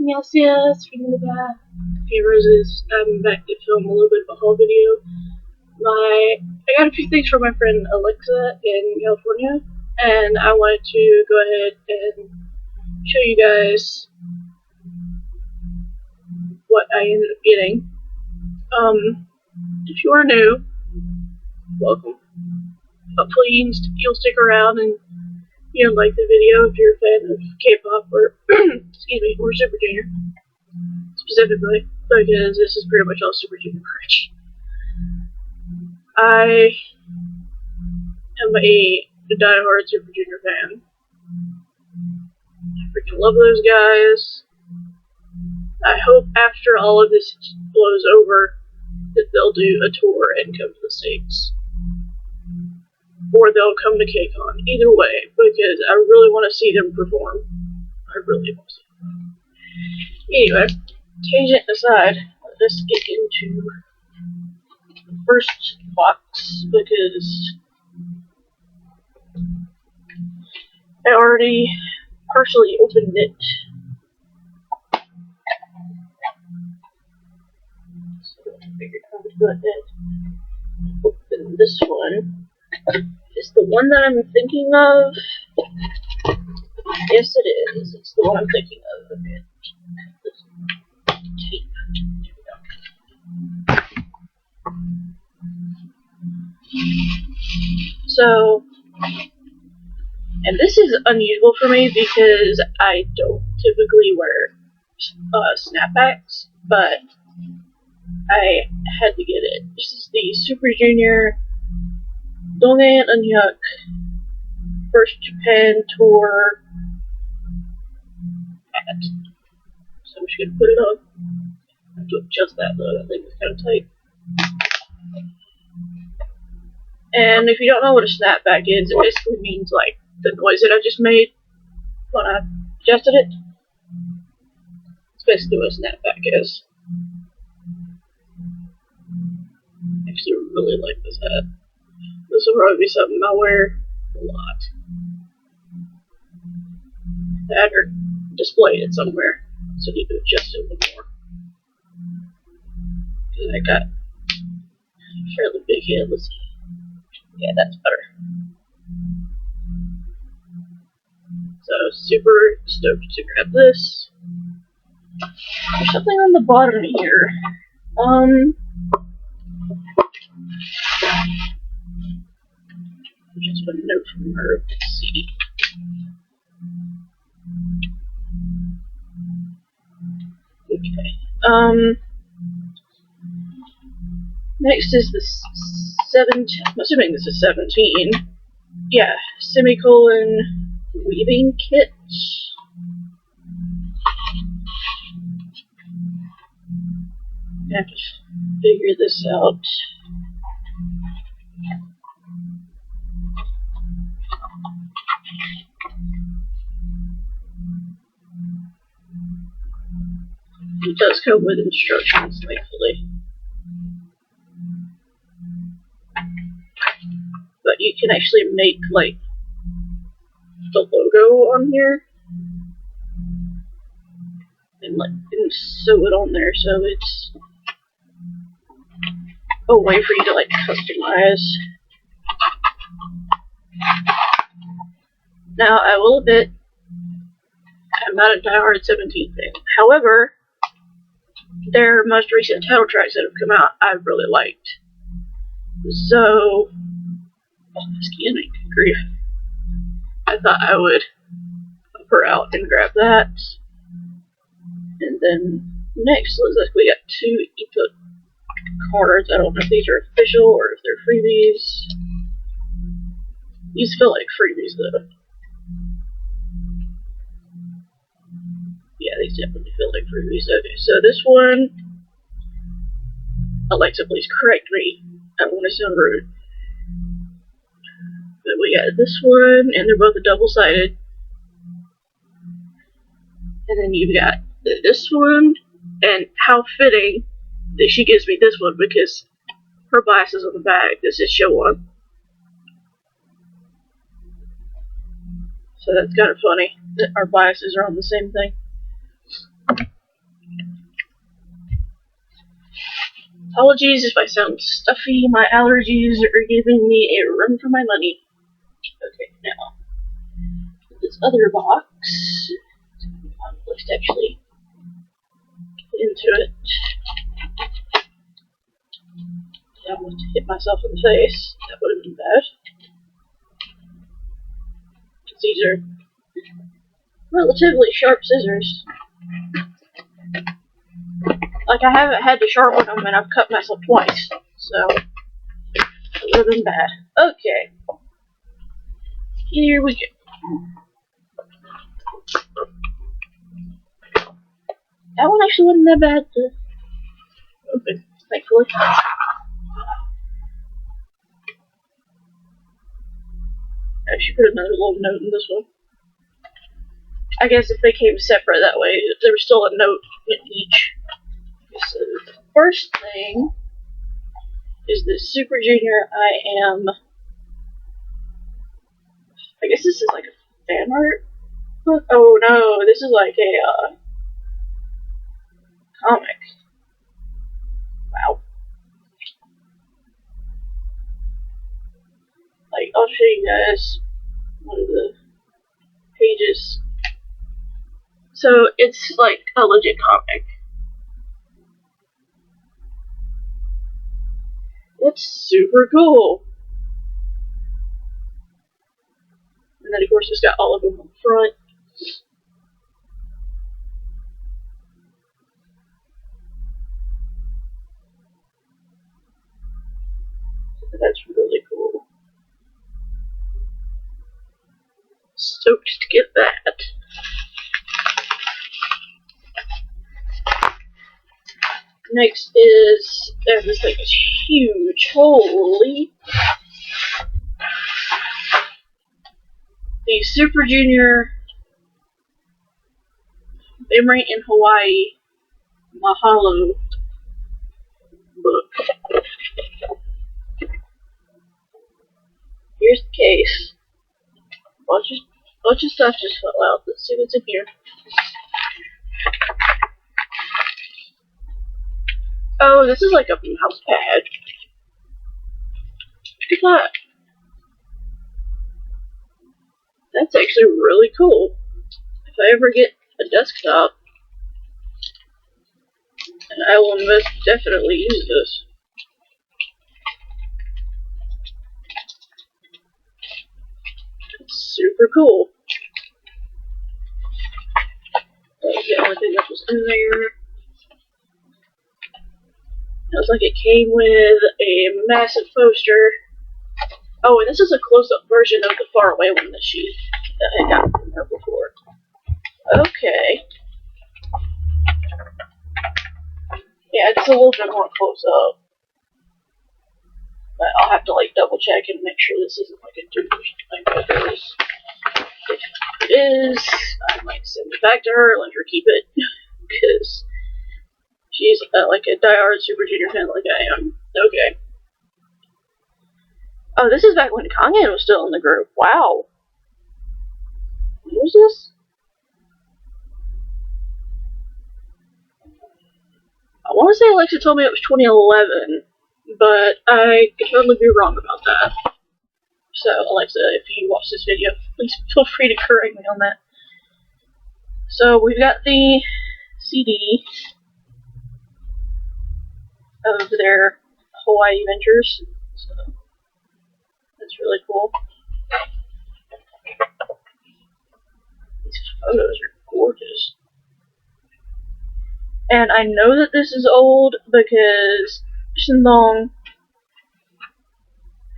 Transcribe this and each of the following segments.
Yes, yes, from the back. Hey Roses, I'm back to film a little bit of a haul video. I got a few things from my friend Alexa in California, and I wanted to go ahead and show you guys what I ended up getting. If you are new, welcome. Hopefully you'll stick around and like the video if you're a fan of K-pop or excuse me, or Super Junior specifically, because this is pretty much all Super Junior merch. I am a diehard Super Junior fan. I freaking love those guys. I hope after all of this blows over that they'll do a tour and come to the States. Or they'll come to KCON. Either way, because I really want to see them perform. I really want to see them. Anyway, tangent aside, let's get into the first box, because I already partially opened it. So I figured I would go ahead and open this one. Is the one that I'm thinking of? Yes, it is. It's the one I'm thinking of. Okay. Tape. There we go. So, and this is unusual for me because I don't typically wear snapbacks, but I had to get it. This is the Super Junior Donghae and Eunhyuk First Japan Tour hat. So I'm just gonna put it on. I have to adjust that though, that thing is kind of tight. And if you don't know what a snapback is, it basically means like the noise that I just made when I adjusted it. It's basically what a snapback is. I actually really like this hat. This will probably be something I wear a lot. That or display it somewhere. So I need to adjust it a little more. Because I got a fairly big head. Let's see. Yeah, that's better. So super stoked to grab this. There's something on the bottom here. Just a note from her. Let's see. Okay. Next is the 17. I'm assuming this is 17. Yeah, semicolon weaving kit. I have to figure this out. It does come with instructions, thankfully. But you can actually make, like, the logo on here. And, like, and sew it on there, so it's a way for you to, like, customize. Now, I will admit, I'm not a diehard 17 fan. However, their most recent title tracks that have come out, I've really liked. So, excuse me, grief. I thought I would help her out and grab that. And then next, looks like we got 2 ebook cards. I don't know if these are official or if they're freebies. These feel like freebies though. Yeah, these definitely feel like freebies. Okay, so this one, Alexa, please correct me. I don't want to sound rude. But we got this one, and they're both double-sided. And then you've got this one, and how fitting that she gives me this one because her bias is on the back. This is show on. So that's kind of funny that our biases are on the same thing. Apologies if I sound stuffy. My allergies are giving me a run for my money. Okay, now this other box. Let's actually get into it. I almost hit myself in the face. That would have been bad. These are relatively sharp scissors. Like, I haven't had to sharpen them and I've cut myself twice. So, it would have been bad. Okay. Here we go. That one actually wasn't that bad to open, thankfully. I should put another little note in this one. I guess if they came separate that way, there was still a note in each. So the first thing is this Super Junior I guess this is like a fan art book? Oh no, this is like a comic. Wow. Like, I'll show you guys one of the pages. So it's like a legit comic. That's super cool. And then of course it's got all of them on the front. That's really cool. Stoked to get that. Next is, this thing is huge, holy. The Super Junior Memory in Hawaii Mahalo book. Here's the case. Bunch of stuff just fell out. Let's see what's in here. Oh, this is like a mouse pad. Look at that. That's actually really cool. If I ever get a desktop, I will most definitely use this. It's super cool. That was the only thing that was in there. It looks like it came with a massive poster. Oh, and this is a close-up version of the faraway one that I had gotten from her before. Okay. Yeah, it's a little bit more close-up. But I'll have to, like, double-check and make sure this isn't, like, a dupe or something like that. If it is, I might send it back to her and let her keep it. Because she's, like, a diehard Super Junior fan like I am. Okay. Oh, this is back when Kangen was still in the group. Wow. When was this? I want to say Alexa told me it was 2011, but I could totally be wrong about that. So, Alexa, if you watch this video, please feel free to correct me on that. So, we've got the CD of their Hawaii Adventures. So, that's really cool. These photos are gorgeous. And I know that this is old because Shindong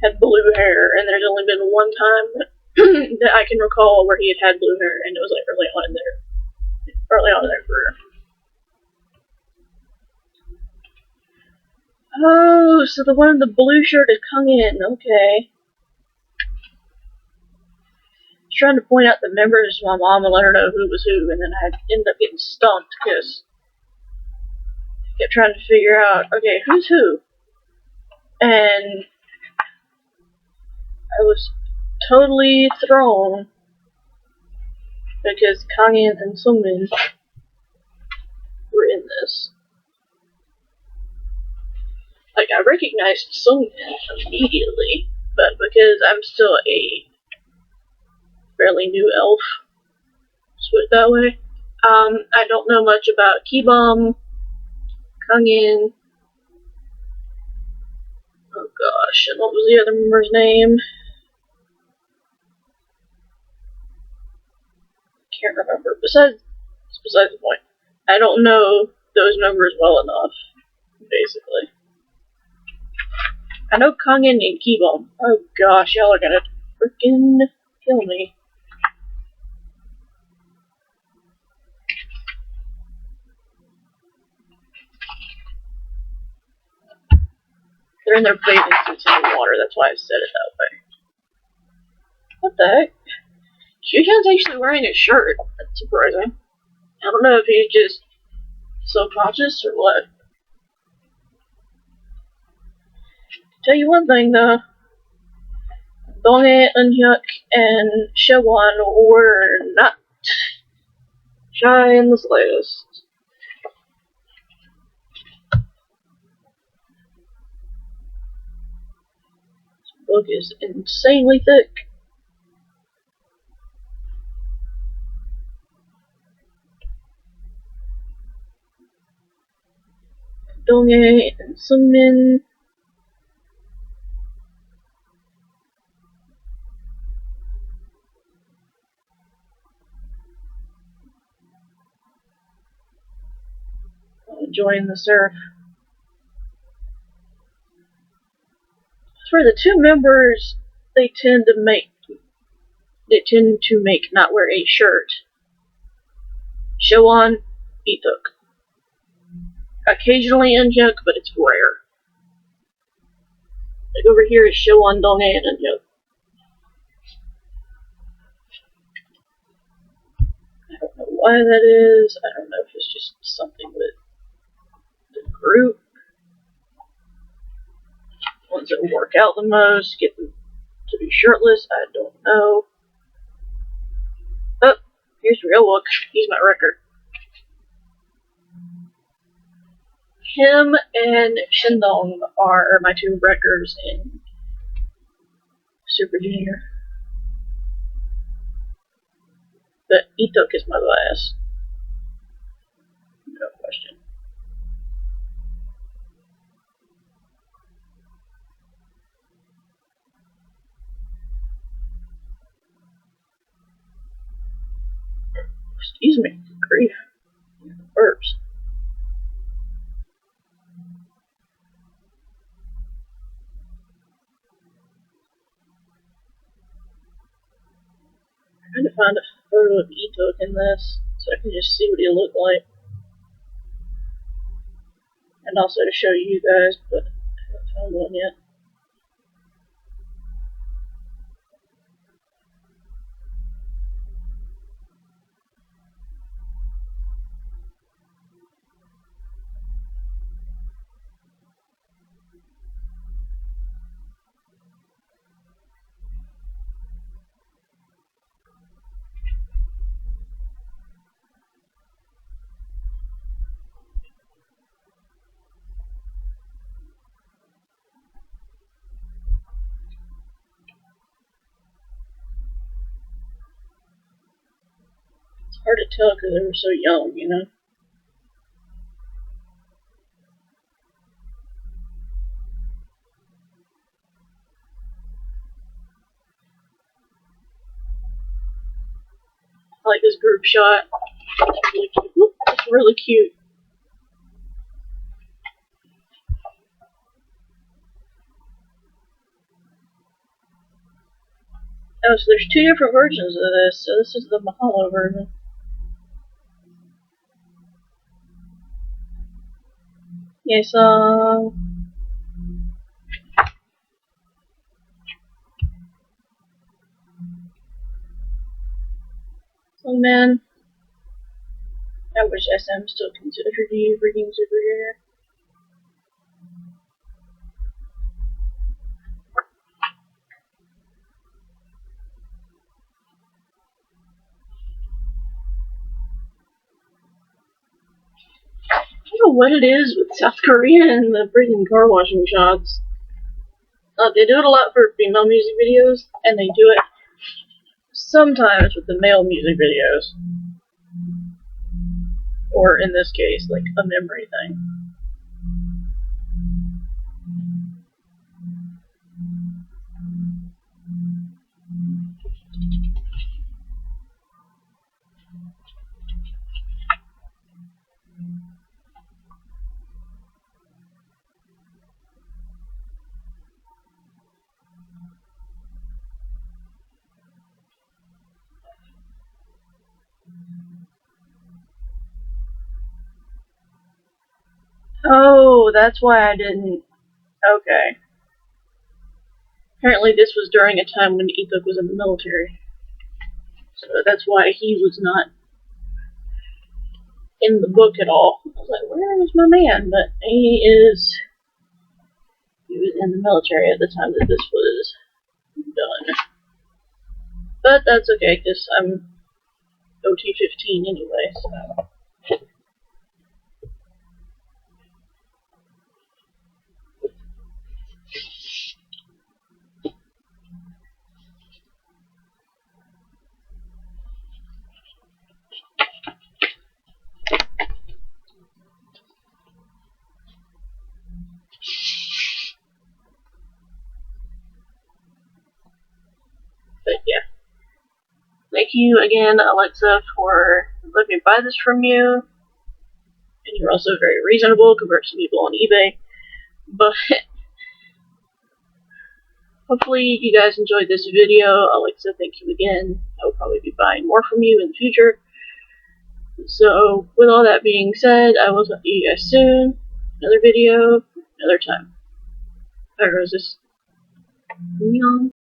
had blue hair, and there's only been one time that I can recall where he had blue hair, and it was like early on in their career. Oh, so the one in the blue shirt is Kangen. Okay. I was trying to point out the members to my mom and let her know who was who, and then I ended up getting stumped because I kept trying to figure out, okay, who's who? And I was totally thrown because Kangen and Sungmin were in this. Like, I recognized Sung immediately, but because I'm still a fairly new elf, let's put it that way, I don't know much about Kibom, Kungin, oh gosh, and what was the other member's name? Can't remember. Besides the point. I don't know those members well enough, basically. I know Kungin and Kibom. Oh gosh, y'all are gonna freaking kill me. They're in their bathing suits in the water, that's why I said it that way. What the heck? Shujan's actually wearing a shirt. That's surprising. I don't know if he's just subconscious or what. Tell you one thing though. Donghae, Eunhyuk, and Shewon were not shy in the slightest. This book is insanely thick. Donghae and Sungmin. Enjoying the surf. For the two members, they tend to make not wear a shirt. Shewon, Ithuk. Occasionally Eunhyuk, but it's rare. Like over here is Shewon, Donghae, and Eunhyuk. I don't know why that is. I don't know if it's just something with the group. Ones that work out the most get them to be shirtless. I don't know. Oh, here's Real He's my wrecker. Him and Shindong are my two wreckers in Super Junior. But Ithuk is my last. No question. Excuse me. Grief. Burps. I'm trying to find a photo of Ithuk in this so I can just see what he looked like. And also to show you guys, but I haven't found one yet. It's hard to tell because they were so young, you know? I like this group shot. It's really cute. It's really cute. Oh, so there's two different versions of this. So this is the Mahalo version. Yes, oh man, I wish SM still considered you freaking Super Junior. I don't know what it is with South Korea and the freaking car washing shots. They do it a lot for female music videos, and they do it sometimes with the male music videos. Or in this case, like a memory thing. Oh, that's why I didn't. Okay. Apparently this was during a time when Ethok was in the military. So that's why he was not in the book at all. I was like, where is my man? But he was in the military at the time that this was done. But that's okay, because I'm OT 15 anyway, so. But yeah. Thank you again, Alexa, for letting me buy this from you. And you're also very reasonable compared to people on eBay. But hopefully you guys enjoyed this video. Alexa, thank you again. I will probably be buying more from you in the future. So, with all that being said, I will talk to you guys soon. Another video, another time. Bye, roses. Meow.